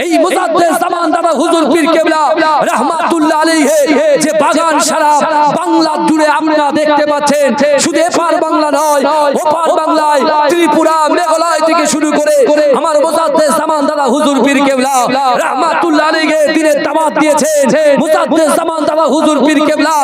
এই মুজাদ্দেদ জামান দাদা হুজুর পীর কেবলা রাহমাতুল্লাহ আলাইহি যে বাগান সারা বাংলা জুড়ে আপনারা দেখতে পাচ্ছেন, শুধু এপার বাংলা নয়, ওপার বাংলায় ত্রিপুরা মেঘালয় থেকে শুরু করে আমার মুজাদ্দেদ জামান দাদা হুজুর পীর কেবলা রাহমাতুল্লাহ আলাইহি দিনের দাওয়াত দিয়েছেন। মুজাদ্দেদ জামান দাদা হুজুর পীর কেবলা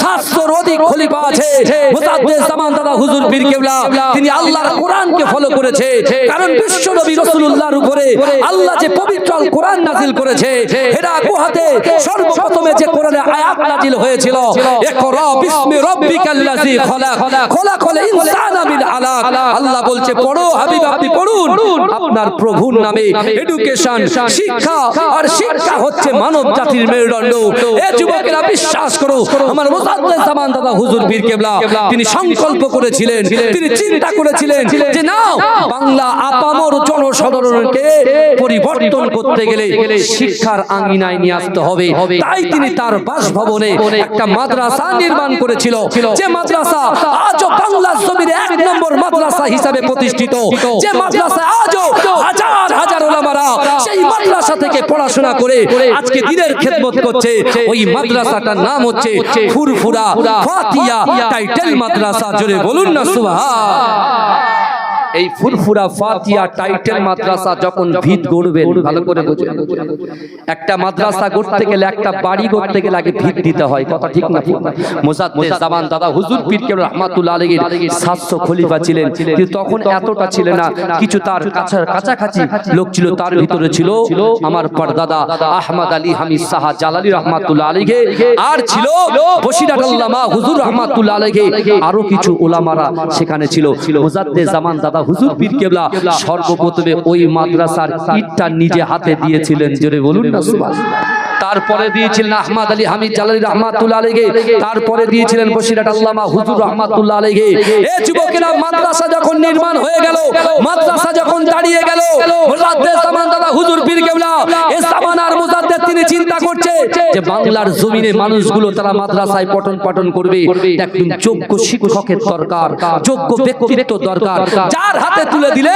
700 অধিক খলিফা আছে। মুজাদ্দেদ জামান দাদা হুজুর পীর কেবলা তিনি আল্লাহর কোরআনকে ফলো করেছে, কারণ বিশ্ব নবী রাসূলুল্লাহর উপরে আল্লাহ যে পবিত্র কোরআন নাযিল করেছে, হেরা গুহাতে সর্বপ্রথমে যে কোরআনের আয়াত নাযিল হয়েছিল, ইকরা বিসমি রাব্বিকাল্লাযী খলাক, খলাকাল ইনসানা মিন আলাক। আল্লাহ বলছে পড়ো হাবিব, আপনি পড়ুন আপনার প্রভুর নামে। এডুকেশন, শিক্ষা, আর শিক্ষা হচ্ছে মানব জাতির মেরুদণ্ড। এ যুবকেরা বিশ্বাস করো, আমার মুজাদ্দেদ জামান দাদা হুজুর পীর কেবলা তিনি সংকল্প করেছিলেন, তিনি চিন্তা করেছিলেন যে না, বাংলা আপামর জনসাধারণকে পরিবর্তন করতে গেলে শিক্ষার আঙ্গিনায় নিয়ে আসতে হবে। তাই তিনি তার বাসভবনে একটা মাদ্রাসা নির্মাণ করেছিল, যে মাদ্রাসা আজও বাংলার জমিনে 1 নম্বর মাদ্রাসা হিসাবে প্রতিষ্ঠিত, যে মাদ্রাসা আজও হাজার হাজার উলামারা সেই মাদ্রাসা থেকে পড়াশোনা করে আজকে দ্বীনের খেদমত করছে। ওই মাদ্রাসাটার নাম হচ্ছে ফুরফুরা ফাতিয়া টাইটেল মাদ্রাসা। জোরে বলুন না সুবহান। এই ফুরফুরা ফাতিয়া টাইটেল মাদ্রাসা যখন ভিত গড়বেন, ভালো করে বুঝুন, একটা মাদ্রাসা গড়তে গেলে, একটা বাড়ি গড়তে গেলে আগে ভিত দিতে হয়, কথা ঠিক না? মুজাদ্দেদ জামান দাদা হুজুর পীর কেবলা রাহমাতুল্লাহ আলাইহি 700 খলিফা ছিলেন, কিন্তু তখন এতটা ছিল না, কিছু তার কাছাকাছি লোক ছিল। তার ভিতরে ছিল আমার পরদাদা আহমদ আলী হামিদ সাহা জালালি রাহমাতুল্লাহ আলাইহি, আর ছিল বশিরাত আল্লামা হুজুর রাহমাতুল্লাহ আলাইহি, আরো কিছু উলামারা সেখানে ছিল। মুজাদ্দেদ জামান দাদা হুজুর পীর কেবলা সর্বপ্রথমে ওই মাদ্রাসার ইটটা নিজে হাতে দিয়েছিলেন। জোরে বলুন না সুবহানাল্লাহ। তারপরে দিয়েছিলেন আহমদ আলী হামিদ জালালি রাহমাতুল্লাহ আলাইহি, তারপরে দিয়েছিলেন বশিরাত আল্লামা হুজুর রাহমাতুল্লাহ আলাইহি। এই যুবকেরা মাদ্রাসা যখন নির্মাণ হয়ে গেল, মাদ্রাসা যখন দাঁড়িয়ে গেল, মুজাদ্দেদ জামান দাদা হুজুর পীর কেবলা এই জামানার মুজাদ্দেদ তিনি চিন্তা করছে যে বাংলার জমিনে মানুষগুলো তারা মাদ্রাসায় পঠন পাঠন করবে, একজন যোগ্য শিক্ষকের দরকার, যোগ্য ব্যক্তিত্ব দরকার, যার হাতে তুলে দিলে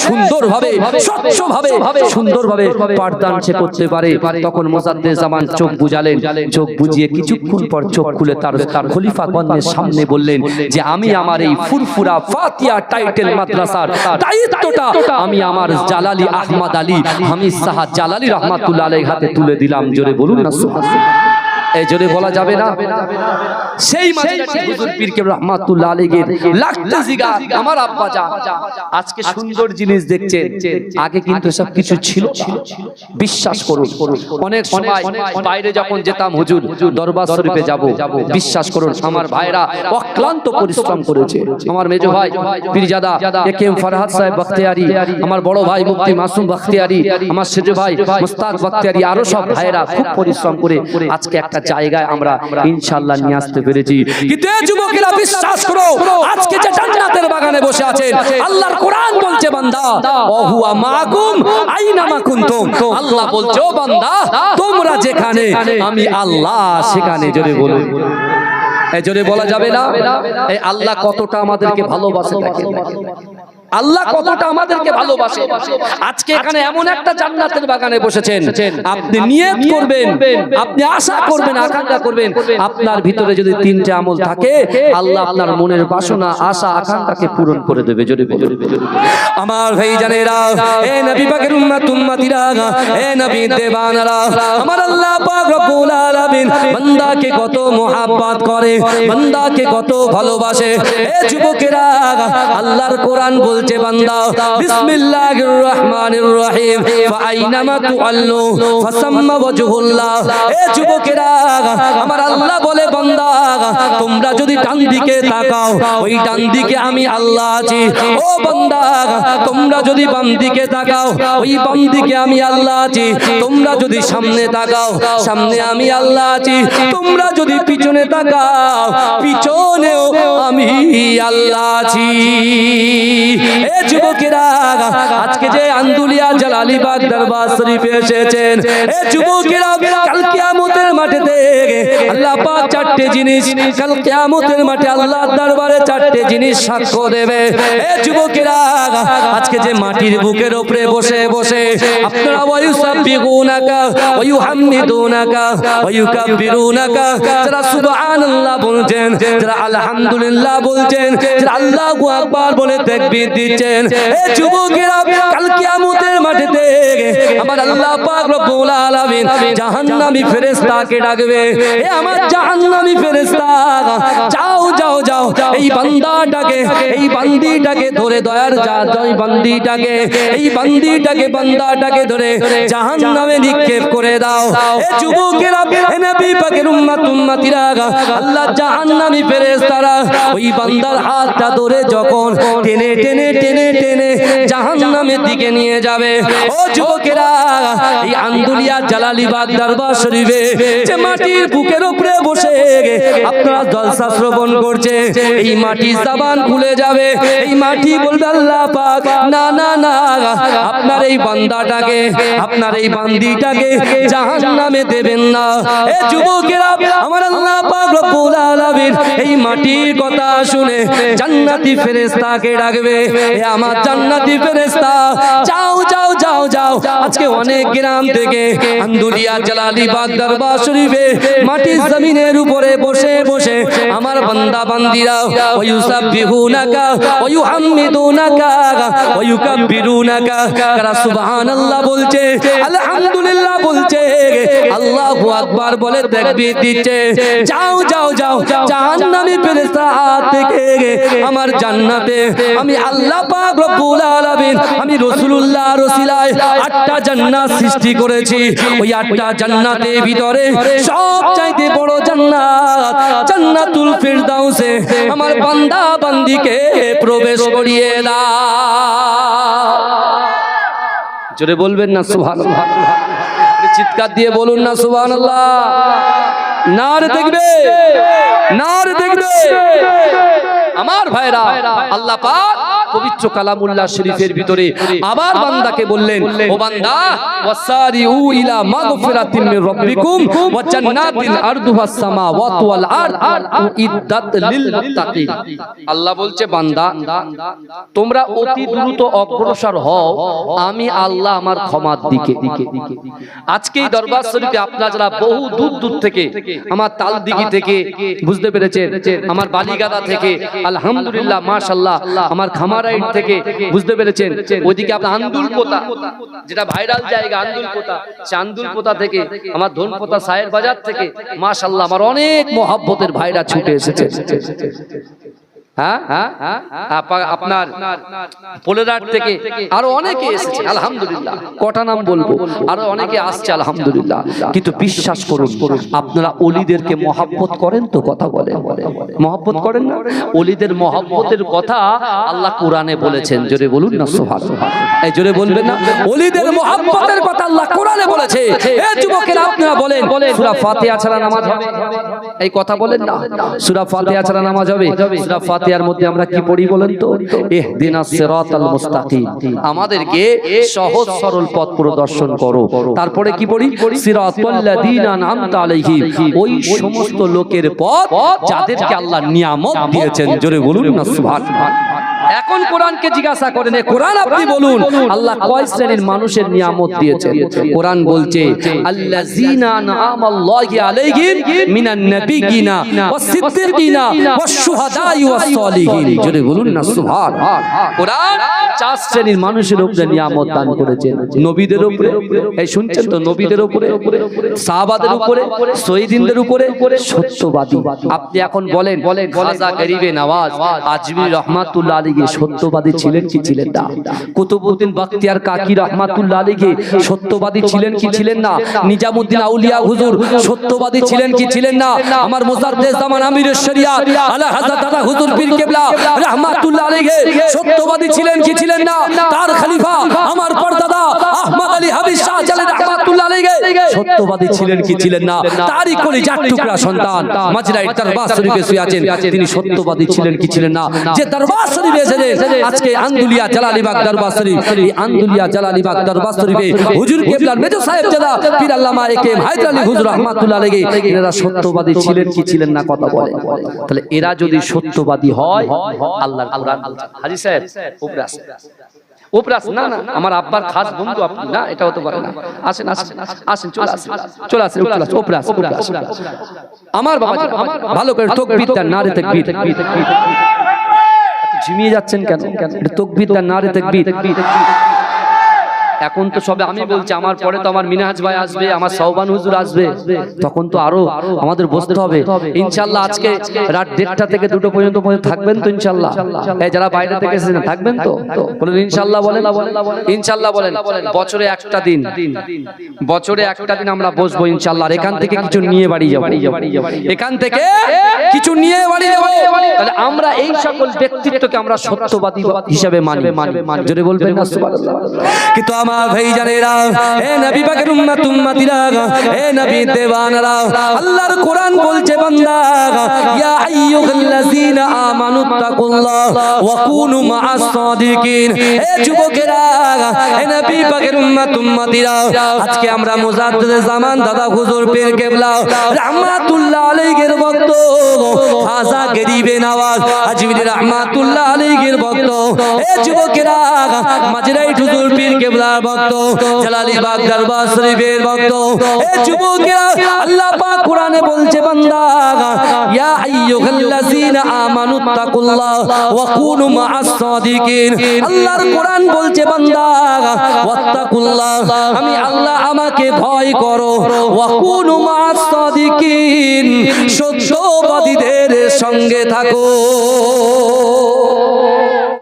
সুন্দরভাবে, স্বচ্ছভাবে, সুন্দরভাবে পাঠদান সে করতে পারে। তখন মুজাদ্দেদ জামান চোখ বুঝালেন, চোখ বুঝিয়ে কিছুক্ষণ পর চোখ খুলে তার খলিফাগণের সামনে বললেন যে আমি আমার এই ফুরফুরা ফাতিয়া টাইটেল মাদ্রাসার দায়িত্বটা আমি আমার জালালি আহমদ আলী হামিদ সাহা জালালি রাহমাতুল্লাহ আলাইহির হাতে তুলে দিলাম। জোরে বলুন না সুবহানাল্লাহ। এই জোরে বলা যাবে না? সেই মাদ্রাসা হুজুর পীর কেবলা রাহমাতুল্লাহ আলাইহি লাখটা জিগা আমার আব্বা জান আজকে সুন্দর জিনিস দেখছেন, আগে কিন্তু সব কিছু ছিল। বিশ্বাস করুন, অনেক সময় বাইরে যখন যেতাম, হুজুর দরবার শরীফে যাব, বিশ্বাস করুন আমার ভাইরা অক্লান্ত পরিশ্রম করেছে। আমার মেজো ভাই পীরজাদা একেএম ফরহাদ সাহেব বখতিয়ারি, আমার বড় ভাই মুফতি মাসুম বখতিয়ারি, আমার সেজো ভাই মুস্তাক বখতিয়ারি, আরো সব ভাইরা খুব পরিশ্রম করে আজকে একটা জায়গায় আমরা ইনশাআল্লাহ নিয়ে আসতে পেরেছি। কিন্তু এই যুবকেরা বিশ্বাস করো, আজকে যে জান্নাতের বাগানে বসে আছেন, আল্লাহর কোরআন বলছে বান্দা ওহুয়া মাকুম আইনা মা কুনতুম, আল্লাহ বলছে ও বান্দা তোমরা যেখানে আমি আল্লাহ সেখানে। জোরে বলুন, এই জোরে বলা যাবে না? এই আল্লাহ কতটা আমাদেরকে ভালোবাসে দেখেন, আল্লাহ কতটা আমাদেরকে ভালোবাসে। আজকে এখানে এমন একটা জান্নাতের বাগানে বসেছেন, আপনি নিয়ত করবেন, আপনি আশা করবেন, আকাঙ্ক্ষা করবেন, আপনার ভিতরে যদি 3টে আমল থাকে, আল্লাহ আপনার মনের বাসনা, আশা, আকাঙ্ক্ষাকে পূরণ করে দেবে। জোরে বলুন আমার ভাইজানেরা, এ নবী পাকের উম্মত উম্মতিরা, এ নবী দেবানারা, আমার আল্লাহ পাক রব্বুল আলামিন বান্দাকে কত মোহাব্বত করে, বান্দাকে কত ভালোবাসে। এ যুবকেরা, আল্লাহর কোরআন বলছে বান্দা বিসমিল্লাহির রহমানির রহিম ফাআইনামা তুআল্লু ফাসাম্মা ওয়াজহুল্লাহ। এ যুবকেরা, আমার আল্লাহ বলে বান্দা তোমরা যদি ডান দিকে তাকাও, ওই ডান দিকে আমি আল্লাহ আছি। ও বান্দা তোমরা যদি বাম দিকে তাকাও, ওই বাম দিকে আমি আল্লাহ আছি। তোমরা যদি সামনে তাকাও, সামনে আমি আল্লাহ আছি। তোমরা যদি পিছনে তাকাও, পিছনেও আমি আল্লাহ আছি। এ যুবকেরা আজকে যে আন্দুলিয়া জালালিবাগ দরবার শরীফে এসেছেন, এ যুবকেরা কাল কিয়ামতের মাঠেতে আল্লাহ পাক চারটে জিনিস, কাল কিয়ামতের মাঠে আল্লাহর দরবারে চারটে জিনিস সাক্ষ্য দেবে। এ যুবকেরা আজকে যে মাটির বুকের উপরে বসে বসে আপনারা ওয়ায়ুসাব্বিহুনাকা ওয়ায়ুহাম্মিদুনাকা ওয়ায়ুকাব্বিরুনাকা, যারা সুবহানাল্লাহ বলছেন, যারা আলহামদুলিল্লাহ বলছেন, যারা আল্লাহু আকবার বলে তাকবীর দিচ্ছেন, এ যুবকেরা কাল কিয়ামতের মাঠেতে আমার আল্লাহ পাক রব্বুল আলামিন জাহান্নামী ফেরেশতাকে ডাকবে। এ আমার জাহান্নামী ফেরেশতা, যাও যাও যাও এই বান্দাটাকে, এই বান্দিটাকে ধরে দয়ার এই বান্দিটাকে, এই বান্দিটাকে, বান্দাটাকে ধরে জাহান্নামে নিক্ষেপ করে দাও। এ যুবকেরা, এ নবী পাকের উম্মতিরা, আল্লাহ জাহান্নামী ফেরেশতারা ওই বান্দার হাতটা ধরে যখন টেনে টেনে টেনে টেনে জাহান্নামের দিকে নিয়ে যাবে। ও যুবকেরা, এই আন্দুলিয়া জালালিবাগ দরবার শরীফে যে মাটির বুকের উপরে বসে আপনারা জলসা শ্রবণ করছে, এই মাটি জবান খুলে যাবে, এই মাটি বলবে আল্লাহ পাক না না না, আপনার এই বান্দাটাকে, আপনার এই বান্দিটাকে জাহান্নামে দেবেন না। এ যুবকেরা, আমার আল্লাহ পাক রব্বুল আলামিন এই মাটির কথা শুনে জান্নাতি ফেরেশতাকে ডাকবে। এ আমার জান্নাতি ফেরেশতা, যাও যাও যাও যাও, আজকে অনেক গ্রাম থেকে আন্দুলিয়া জালালিবাগ দরবার শরীফে মাটির জমিনের উপরে বসে বসে আমার বান্দা বান্দিরা ওয়ায়ুসাব্বিহুনাকা ওয়ায়ুহাম্মিদুনাকা ওয়ায়ুকাব্বিরুনাকা, যারা সুবহানাল্লাহ বলছে, আলহামদুলিল্লাহ বলছে, আল্লাহু আকবার বলে তাকবীর দিচ্ছে। যাও যাও যাও, জাহান্নামী ফেরেশতা থেকে আমার জান্নাতে আমি আল্লাহ পাক রব্বুল আলামিন, আমি রাসূলুল্লাহর ওসিলায় 8টা জান্নাত সৃষ্টি করেছি। ওই 8টা জান্নাতের ভিতরে সবচাইতে বড় জান্নাত জান্নাতুল ফিরদাউসে আমার বান্দা বান্দিকে প্রবেশ করিয়ে দাও। জোরে বলবেন না সুবহানাল্লাহ? চিৎকার দিয়ে বলুন না সুবহানাল্লাহ? নারে দেখবে, নারে দেখবে। আমার ভাইরা, আল্লাহ পাক পবিত্র কালামুল্লাহ শরীফের ভিতরে আবার বান্দাকে বললেন, ও বান্দা, ওয়াসারিউ ইলা মাগফিরাতিন মির রাব্বিকুম ওয়া জান্নাতিন আরদুহাস সামাওয়াতু ওয়াল আরদ উইদ্দাত লিল মুত্তাকিন। আল্লাহ বলছে, বান্দা তোমরা অতি দ্রুত অগ্রসর হও আমি আল্লাহ আমার ক্ষমার দিকে। আজকে এই দরবার শরীফে আপনারা যারা বহু দূর দূর থেকে, আমার তালদিঘি থেকে, বুঝতে পেরেছেন, আমার বালিগাদা থেকে, আলহামদুলিল্লাহ মাশাআল্লাহ আমার খামারাইট থেকে, বুঝতে পেরেছেন, ওইদিকে আপনার আন্দুলপোতা, যেটা ভাইরাল জায়গা আন্দুলপোতা, সে আন্দুলপোতা থেকে, আমার ধনপোতা সায়ের বাজার থেকে, মাশাআল্লাহ আমার অনেক মহব্বতের ভাইরা ছুটে এসেছে। আপনার পোলেরাট থেকে আরো অনেকে এসেছে, আলহামদুলিল্লাহ। কটা নাম বলবো, আরো অনেকে আসছে, আলহামদুলিল্লাহ। কিন্তু বিশ্বাস করুন, আপনারা ওলিদেরকে মহব্বত করেন তো? কথা বলেন, মহব্বত করেন না? ওলিদের মহব্বতের কথা আল্লাহ কোরআনে বলেছেন, জোরে বলুন না সুবহানাল্লাহ? এই জোরে বলবেন না? ওলিদের মহব্বতের কথা আল্লাহ কোরআনে বলেছে। এই যুবকেরা, আপনারা বলেন সূরা ফাতিহা ছাড়া নামাজ হবে? এই কথা বলেন না? সূরা ফাতিহা ছাড়া নামাজ হবে? সূরা ফাতিহার মধ্যে আমরা কি পড়ি বলেন তো? ইহদিনাস সিরাতাল মুস্তাকিম, আমাদেরকে সহজ সরল পথ প্রদর্শন করো। তারপরে কি পড়ি? সিরাতাল লাযিনা আনআমতা আলাইহিম, ওই সমস্ত লোকের পথ যাদেরকে আল্লাহ নিয়ামত দিয়েছেন। জোরে বলুন না সুবহানাল্লাহ? এখন কোরআনকে জিজ্ঞাসা করেন, কোরআন আপনি বলুন আল্লাহ কয় শ্রেণীর মানুষের নিয়ামত দিয়েছেন? কোরআন বলছে, আল্লাযীনা আনআমাল্লাহু আলাইহিম মিনান নাবিয়িনা ওয়াস সিদ্দিকিনা ওয়াস শুহাদাই ওয়াস সালিহিন। জোরে বলুন না সুবহানাল্লাহ? কোরআন 4 শ্রেণীর মানুষের উপরে নিয়ামত দান করেছেন। নবীদের উপরে, এই শুনছেন তো, নবীদের উপরে, সাহাবাদের উপরে, শহীদদের উপরে, সত্যবাদী। আপনি এখন বলেন, খাজা গরিবে নওয়াজ আজমি রহমাতুল্লাহ আলাইহি সত্যবাদী ছিলেন কি ছিলেন না? কুতুবউদ্দিন বখতিয়ার কাকি রহমাতুল্লাহ আলাইহি সত্যবাদী ছিলেন কি ছিলেন না? নিজামউদ্দিন আউলিয়া হুজুর সত্যবাদী ছিলেন কি ছিলেন না? আমার মুজাদ্দেদ জামান আমিরুশ শরিয়াত আলা হযরত দাদা হুজুর পীর কিবলা রাহমাতুল্লাহ আলাইহি সত্যবাদী ছিলেন কি ছিলেন না? তার খলিফা আমার পরদাদা আহমদ আলী হাবিব শাহ জালালি রাহমাতুল্লাহ আলাইহি সত্যবাদী ছিলেন কি ছিলেন না? তারই কলিজার টুকরা সন্তান মাজরাই দরবার শরীফে শুয়ে আছেন, তিনি সত্যবাদী ছিলেন কি ছিলেন না? যে দরবার শরীফে এসেছেন আজকে আন্দুলিয়া জালালিবাগ দরবার শরীফ, এই আন্দুলিয়া জালালিবাগ দরবার শরীফে হুজুর কেবলার মেজো সাহেব জাদা পীর আল্লামা একে হায়দার আলী হুজুর রাহমাতুল্লাহ আলাইহি এনারা সত্যবাদী ছিলেন কি ছিলেন না কথা বলেন। তাহলে এরা যদি সত্যবাদী হয়, আল্লাহর কোরআন হাজী সাহেব উপরে আসেন, উপরে আসেন। না না, আমার আব্বার খাস বন্ধু আপনি, না এটা হতে পারে না। আসেন আসেন আসেন, চলে আসেন চলে আসেন, উপরে আসেন উপরে আসেন। আমার বাবা ভালো করে তাকবীর দেন, নারে তাকবীর। ঝিমিয়ে যাচ্ছেন কেন? তাকবীর দেন, নারে তাকবীর। এখন তো সবে আমি বলছি, আমার পরে তো আমার মিনহাজ ভাই আসবে, আমার সাওবান হুজুর আসবে, তখন তো আরো আমাদের বসতে হবে ইনশাআল্লাহ। আজকে রাত 1:30 থেকে 2টো পর্যন্ত থাকবেন তো ইনশাআল্লাহ? এই যারা বাইরে থেকে এসেছেন থাকবেন তো? বলেন ইনশাআল্লাহ, বলেন ইনশাআল্লাহ, বলেন। বছরে একটা দিন, বছরে একটা দিন আমরা বসবো ইনশাআল্লাহ। আর এখান থেকে কিছু নিয়ে বাড়ি যাব, এখান থেকে কিছু নিয়ে বাড়ি যাব। তাহলে আমরা এই সকল ব্যক্তিত্বকে আমরা সত্যবাদী হিসেবে মানি। জোরে বলবেন না সুবহানাল্লাহ। কিন্তু আমার ভাই জানেরা, এ নবী পাকের উম্মত উম্মতিরা, এ নবী দেওয়ানরা, আল্লাহর কোরআন বলছে বান্দা, ইয়া আইয়ুহাল্লাযীনা আমানুত্তাকুল্লাহ ওয়া কুনু মাআস সাদিকিন। এ যুবকেরা, এ নবী পাকের উম্মত উম্মতিরা, আজকে আমরা মুজাদ্দিদে জামান দাদা হুজুর পীর কেবলা রাহমাতুল্লাহ আলাইহির ভক্ত, খাজা গরিবে নওয়াজ আজমিরি রাহমাতুল্লাহ আলাইহির ভক্ত, এ যুবকেরা, মাজরাই হুজুর পীর কেবলা ভক্ত, জালালিবাগ দরবার শরীফের ভক্ত, এ যুবকেরা, আল্লাহ পাক কোরআনে বলছে বান্দা, ইয়া আইয়ুহাল্লাযীনা আমানুত্তাকুল্লাহ ওয়া কুনু মাআস সাদিকিন। আল্লাহর কোরআন বলছে বান্দা, ওয়াত্তাকুল্লাহ, আমি আল্লাহ আমাকে ভয় করো, ওয়া কুনু মাআস সাদিকিন, সত্যবাদীদের সঙ্গে থাকো।